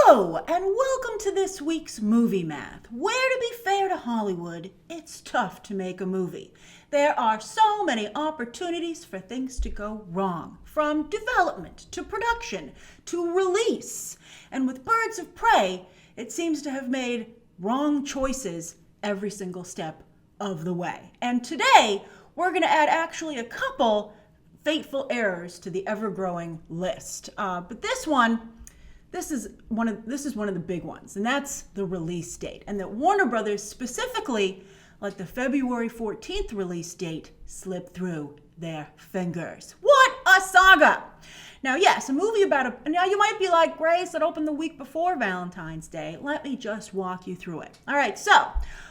Hello, and welcome to this week's Movie Math, where, to be fair to Hollywood, it's tough to make a movie. There are so many opportunities for things to go wrong, from development to production to release. And with Birds of Prey, it seems to have made wrong choices every single step of the way. And today, we're going to add actually a couple fateful errors to the ever-growing list. But this is one of the big ones, and that's the release date. And that Warner Brothers specifically let the February 14th release date slip through their fingers. What a saga! Now, yes, a movie now you might be like, Grace, it opened the week before Valentine's Day. Let me just walk you through it. All right, so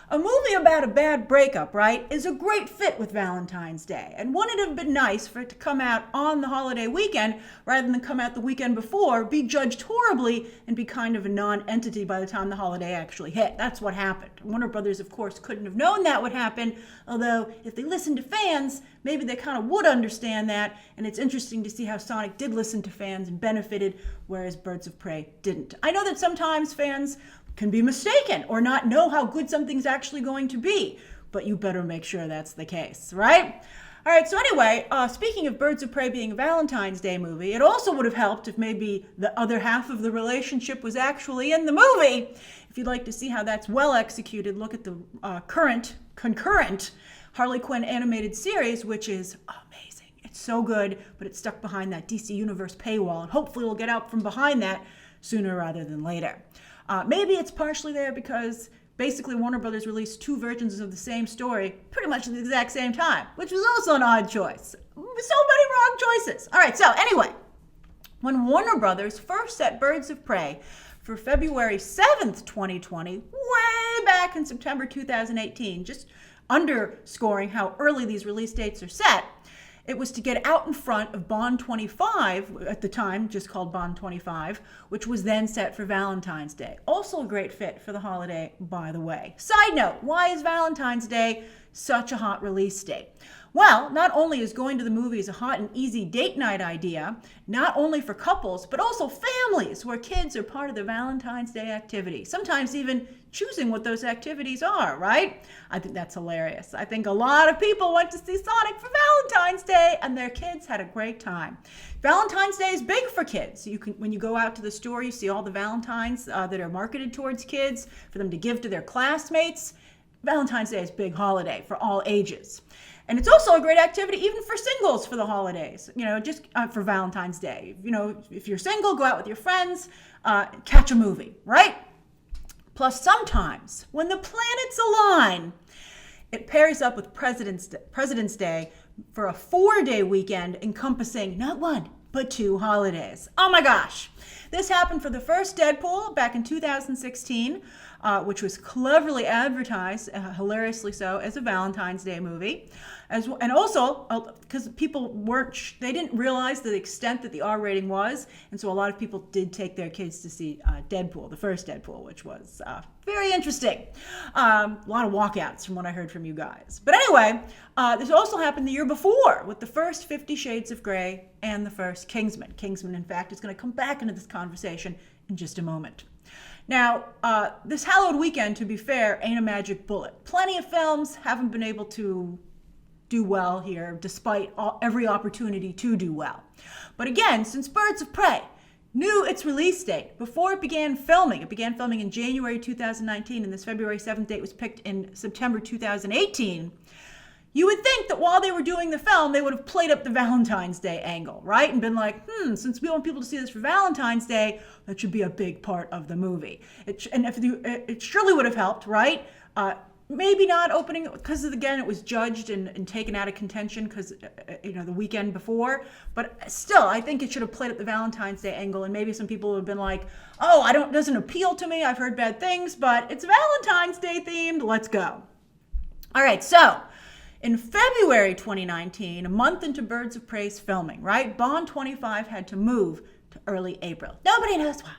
a movie about a bad breakup, right, is a great fit with Valentine's Day. And wouldn't it have been nice for it to come out on the holiday weekend rather than come out the weekend before, be judged horribly, and be kind of a non-entity by the time the holiday actually hit? That's what happened. Warner Brothers, of course, couldn't have known that would happen, although if they listened to fans, maybe they kind of would understand that. And it's interesting to see how Sonic did listen to fans and benefited, whereas Birds of Prey didn't. I know that sometimes fans can be mistaken or not know how good something's actually going to be, but you better make sure that's the case, right? All right, so anyway, speaking of Birds of Prey being a Valentine's Day movie, it also would have helped if maybe the other half of the relationship was actually in the movie. If you'd like to see how that's well executed, look at the concurrent Harley Quinn animated series, which is amazing. It's so good, but it's stuck behind that DC Universe paywall, and hopefully we'll get out from behind that sooner rather than later. Maybe it's partially there because basically Warner Brothers released two versions of the same story pretty much at the exact same time, which was also an odd choice. So many wrong choices. All right, so anyway, when Warner Brothers first set Birds of Prey for February 7th, 2020, way back in September 2018, just underscoring how early these release dates are set, it was to get out in front of Bond 25, at the time just called Bond 25, which was then set for Valentine's Day. Also a great fit for the holiday, by the way. Side note, why is Valentine's Day such a hot release date? Well, not only is going to the movies a hot and easy date night idea, not only for couples, but also families where kids are part of the Valentine's Day activity, sometimes even choosing what those activities are, right? I think that's hilarious. I think a lot of people went to see Sonic for Valentine's Day and their kids had a great time. Valentine's Day is big for kids. When you go out to the store, you see all the Valentines that are marketed towards kids for them to give to their classmates. Valentine's Day is a big holiday for all ages. And it's also a great activity even for singles for the holidays, just for Valentine's Day. If you're single, go out with your friends, catch a movie, right? Plus, sometimes when the planets align, it pairs up with President's Day for a 4-day weekend encompassing not one, but 2 holidays. Oh my gosh. This happened for the first Deadpool back in 2016, which was cleverly advertised, hilariously so, as a Valentine's Day movie. And also, because people they didn't realize the extent that the R rating was, and so a lot of people did take their kids to see Deadpool, the first Deadpool, which was very interesting. A lot of walkouts from what I heard from you guys. But anyway, this also happened the year before with the first 50 Shades of Grey and the first Kingsman. Kingsman, in fact, is going to come back into this conversation in just a moment. Now, this hallowed weekend, to be fair, ain't a magic bullet. Plenty of films haven't been able to do well here, despite every opportunity to do well. But again, since Birds of Prey knew its release date before it began filming in January 2019, and this February 7th date was picked in September 2018, you would think that while they were doing the film, they would have played up the Valentine's Day angle, right? And been like, since we want people to see this for Valentine's Day, that should be a big part of the movie. It surely would have helped, right? Maybe not opening, because again, it was judged and taken out of contention because, the weekend before. But still, I think it should have played up the Valentine's Day angle, and maybe some people would have been like, it doesn't appeal to me. I've heard bad things, but it's Valentine's Day themed. Let's go. All right, so in February 2019, a month into Birds of Prey's filming, right, Bond 25 had to move to early April. Nobody knows why.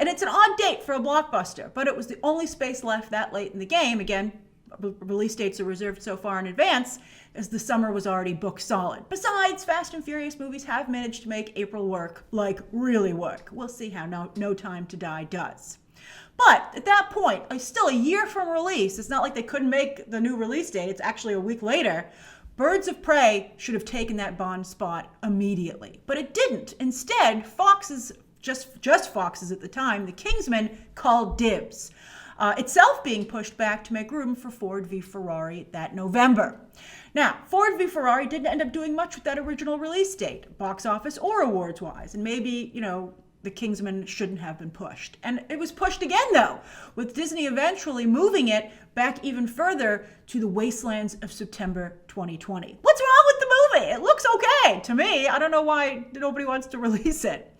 And it's an odd date for a blockbuster, but it was the only space left that late in the game. Again, release dates are reserved so far in advance, as the summer was already booked solid. Besides, Fast and Furious movies have managed to make April work, like really work. We'll see how No Time to Die does. But at that point, still a year from release, it's not like they couldn't make the new release date, it's actually a week later. Birds of Prey should have taken that Bond spot immediately, but it didn't. Instead, Fox's, just Fox's at the time, the Kingsman called dibs. Itself being pushed back to make room for Ford v. Ferrari that November. Now, Ford v. Ferrari didn't end up doing much with that original release date, box office or awards-wise, and maybe, the Kingsman shouldn't have been pushed. And it was pushed again, though, with Disney eventually moving it back even further to the wastelands of September 2020. What's wrong with the movie? It looks okay to me. I don't know why nobody wants to release it.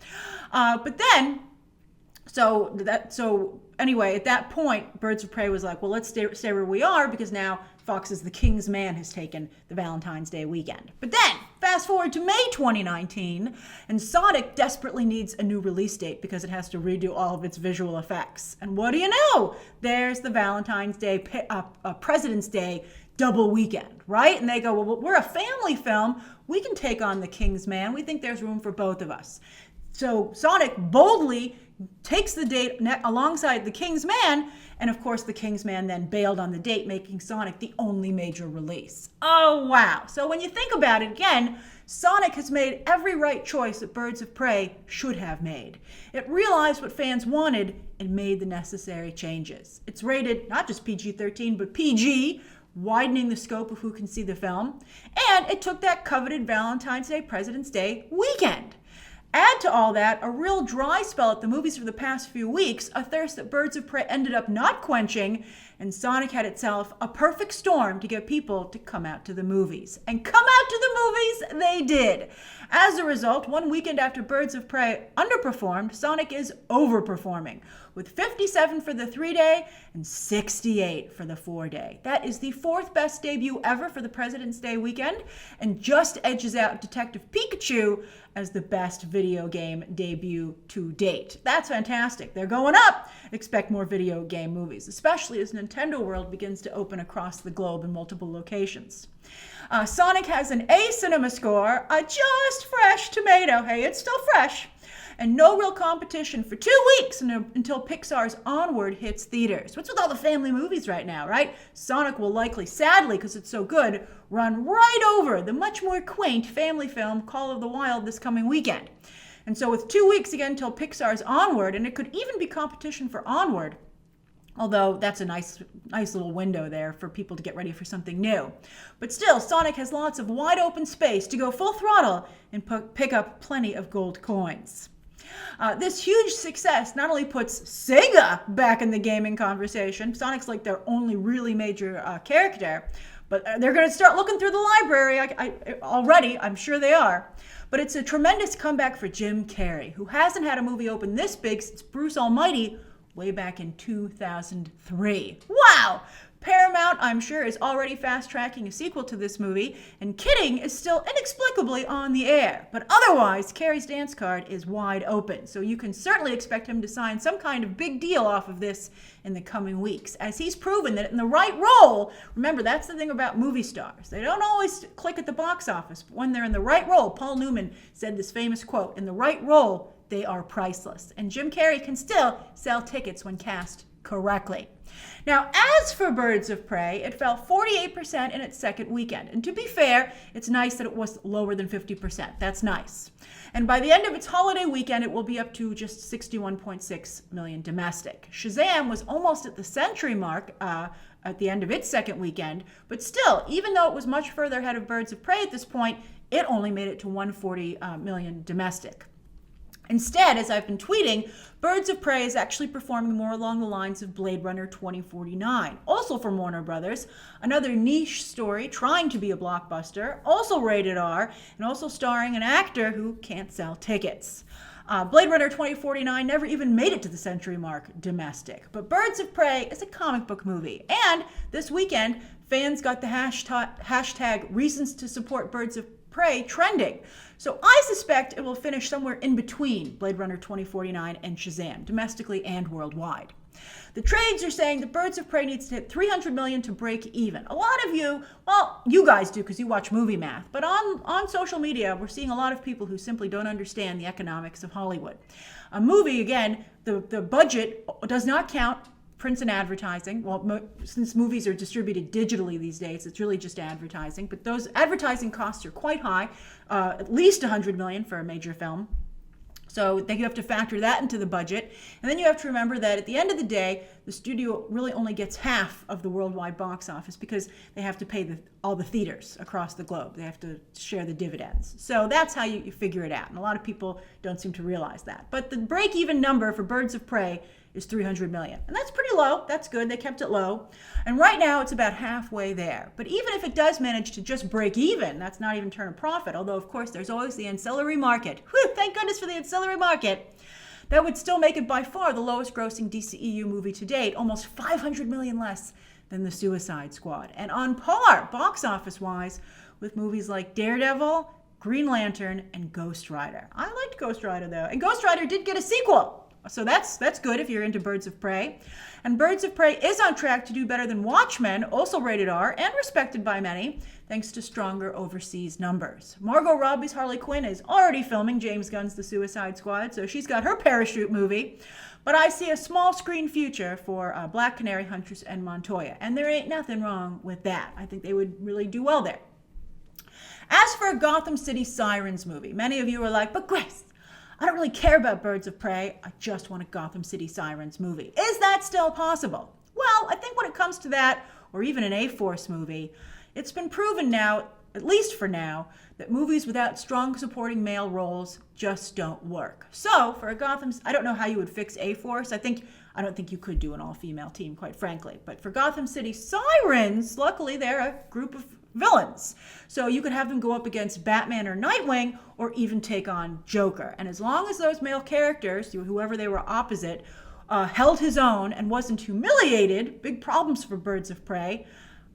Anyway, at that point, Birds of Prey was like, well, let's stay where we are, because now Fox's The King's Man has taken the Valentine's Day weekend. But then, fast forward to May 2019, and Sonic desperately needs a new release date because it has to redo all of its visual effects. And what do you know? There's the Valentine's Day, President's Day double weekend, right? And they go, well, we're a family film. We can take on The King's Man. We think there's room for both of us. So Sonic boldly takes the date alongside The King's Man, and of course The King's Man then bailed on the date, making Sonic the only major release. Oh, wow. So when you think about it again, Sonic has made every right choice that Birds of Prey should have made. It realized what fans wanted and made the necessary changes. It's rated not just PG-13, but PG, widening the scope of who can see the film, and it took that coveted Valentine's Day, President's Day weekend. Add to all that a real dry spell at the movies for the past few weeks, a thirst that Birds of Prey ended up not quenching, and Sonic had itself a perfect storm to get people to come out to the movies. And come out to the movies they did. As a result, one weekend after Birds of Prey underperformed, Sonic is overperforming, with 57 for the 3-day and 68 for the 4-day. That is the fourth best debut ever for the President's Day weekend, and just edges out Detective Pikachu as the best video game debut to date. That's fantastic. They're going up. Expect more video game movies, especially as Nintendo World begins to open across the globe in multiple locations. Sonic has an A cinema score, a just fresh tomato. Hey, it's still fresh. And no real competition for 2 weeks until Pixar's Onward hits theaters. What's with all the family movies right now, right? Sonic will likely, sadly, because it's so good, run right over the much more quaint family film Call of the Wild this coming weekend. And so with 2 weeks again until Pixar's Onward, and it could even be competition for Onward, although that's a nice little window there for people to get ready for something new. But still, Sonic has lots of wide open space to go full throttle and pick up plenty of gold coins. This huge success not only puts Sega back in the gaming conversation, Sonic's like their only really major character, but they're going to start looking through the library already, I'm sure they are. But it's a tremendous comeback for Jim Carrey, who hasn't had a movie open this big since Bruce Almighty way back in 2003. Wow! Paramount, I'm sure, is already fast-tracking a sequel to this movie, and Kidding is still inexplicably on the air. But otherwise, Carrey's dance card is wide open, so you can certainly expect him to sign some kind of big deal off of this in the coming weeks, as he's proven that in the right role, remember, that's the thing about movie stars. They don't always click at the box office, but when they're in the right role, Paul Newman said this famous quote, "In the right role, they are priceless." And Jim Carrey can still sell tickets when cast correctly. Now, as for Birds of Prey, it fell 48% in its second weekend. And to be fair, it's nice that it was lower than 50%. That's nice. And by the end of its holiday weekend, it will be up to just 61.6 million domestic. Shazam was almost at the century mark at the end of its second weekend. But still, even though it was much further ahead of Birds of Prey at this point, it only made it to 140 million domestic. Instead, as I've been tweeting, Birds of Prey is actually performing more along the lines of Blade Runner 2049, also from Warner Brothers, another niche story trying to be a blockbuster, also rated R, and also starring an actor who can't sell tickets. Blade Runner 2049 never even made it to the century mark domestic, but Birds of Prey is a comic book movie, and this weekend, fans got the hashtag reasons to support Birds of Prey trending. So I suspect it will finish somewhere in between Blade Runner 2049 and Shazam, domestically and worldwide. The trades are saying that Birds of Prey needs to hit 300 million to break even. A lot of you, well, you guys do because you watch Movie Math, but on social media, we're seeing a lot of people who simply don't understand the economics of Hollywood. A movie, again, the budget does not count prints and advertising. Well, since movies are distributed digitally these days, it's really just advertising, but those advertising costs are quite high, at least 100 million for a major film. So then you have to factor that into the budget. And then you have to remember that at the end of the day, the studio really only gets half of the worldwide box office because they have to pay all the theaters across the globe. They have to share the dividends. So that's how you figure it out. And a lot of people don't seem to realize that. But the break-even number for Birds of Prey is 300 million. And that's pretty low. That's good. They kept it low. And right now it's about halfway there. But even if it does manage to just break even, that's not even turn a profit. Although, of course, there's always the ancillary market. Whew, thank goodness for the ancillary market. That would still make it by far the lowest grossing DCEU movie to date, almost 500 million less than The Suicide Squad. And on par, box office wise, with movies like Daredevil, Green Lantern, and Ghost Rider. I liked Ghost Rider though. And Ghost Rider did get a sequel. So that's good if you're into Birds of Prey. And Birds of Prey is on track to do better than Watchmen, also rated R and respected by many, thanks to stronger overseas numbers. Margot Robbie's Harley Quinn is already filming James Gunn's The Suicide Squad, so she's got her parachute movie. But I see a small screen future for Black Canary, Huntress, and Montoya. And there ain't nothing wrong with that. I think they would really do well there. As for a Gotham City Sirens movie, many of you are like, but Grace, I don't really care about Birds of Prey. I just want a Gotham City Sirens movie. Is that still possible? Well, I think when it comes to that, or even an A-Force movie, it's been proven now, at least for now, that movies without strong supporting male roles just don't work. So for a Gotham, I don't know how you would fix A-Force. I don't think you could do an all-female team, quite frankly. But for Gotham City Sirens, luckily they're a group of villains. So you could have them go up against Batman or Nightwing, or even take on Joker. And as long as those male characters, whoever they were opposite, held his own and wasn't humiliated, big problems for Birds of Prey,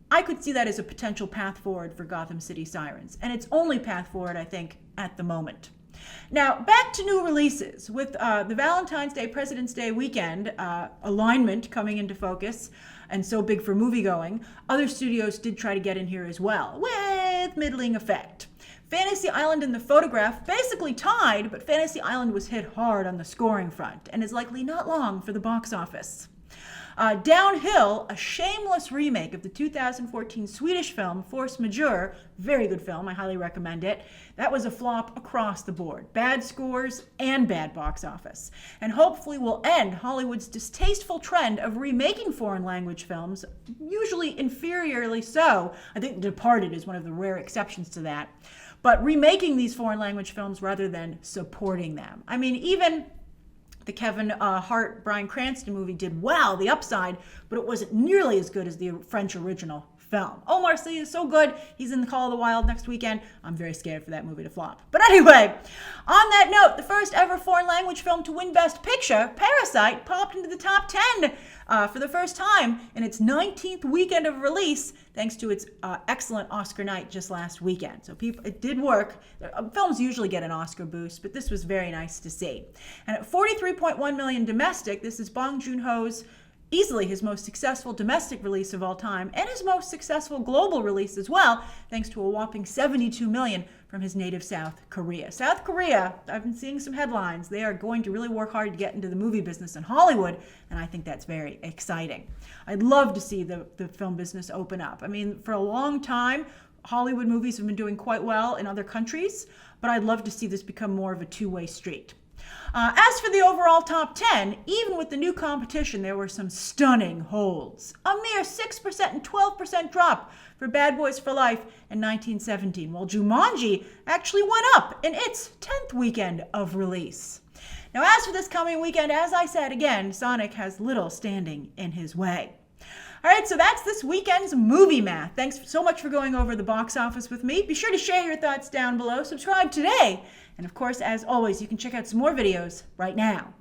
I could see that as a potential path forward for Gotham City Sirens. And it's only path forward, I think, at the moment. Now, back to new releases. With the Valentine's Day, President's Day weekend alignment coming into focus, and so big for moviegoing, other studios did try to get in here as well, with middling effect. Fantasy Island and The Photograph basically tied, but Fantasy Island was hit hard on the scoring front, and is likely not long for the box office. Downhill, a shameless remake of the 2014 Swedish film Force Majeure, very good film, I highly recommend it. That was a flop across the board, bad scores and bad box office, and hopefully will end Hollywood's distasteful trend of remaking foreign language films, usually inferiorly so. I think The Departed is one of the rare exceptions to that, but remaking these foreign language films rather than supporting them. I mean, even the Kevin Hart, Bryan Cranston movie did well, The Upside, but it wasn't nearly as good as the French original film. Omar Sy is so good. He's in The Call of the Wild next weekend. I'm very scared for that movie to flop. But anyway, on that note, the first ever foreign language film to win Best Picture, Parasite, popped into the top 10 for the first time in its 19th weekend of release, thanks to its excellent Oscar night just last weekend. So it did work. Films usually get an Oscar boost, but this was very nice to see. And at 43.1 million domestic, this is Bong Joon-ho's easily his most successful domestic release of all time, and his most successful global release as well, thanks to a whopping 72 million from his native South Korea. South Korea, I've been seeing some headlines. They are going to really work hard to get into the movie business in Hollywood, and I think that's very exciting. I'd love to see the film business open up. I mean, for a long time, Hollywood movies have been doing quite well in other countries, but I'd love to see this become more of a two-way street. As for the overall top 10, even with the new competition, there were some stunning holds. A mere 6% and 12% drop for Bad Boys for Life in 1917, while Jumanji actually went up in its 10th weekend of release. Now, as for this coming weekend, as I said again, Sonic has little standing in his way. All right, so that's this weekend's movie math. Thanks so much for going over the box office with me. Be sure to share your thoughts down below. Subscribe today. And of course, as always, you can check out some more videos right now.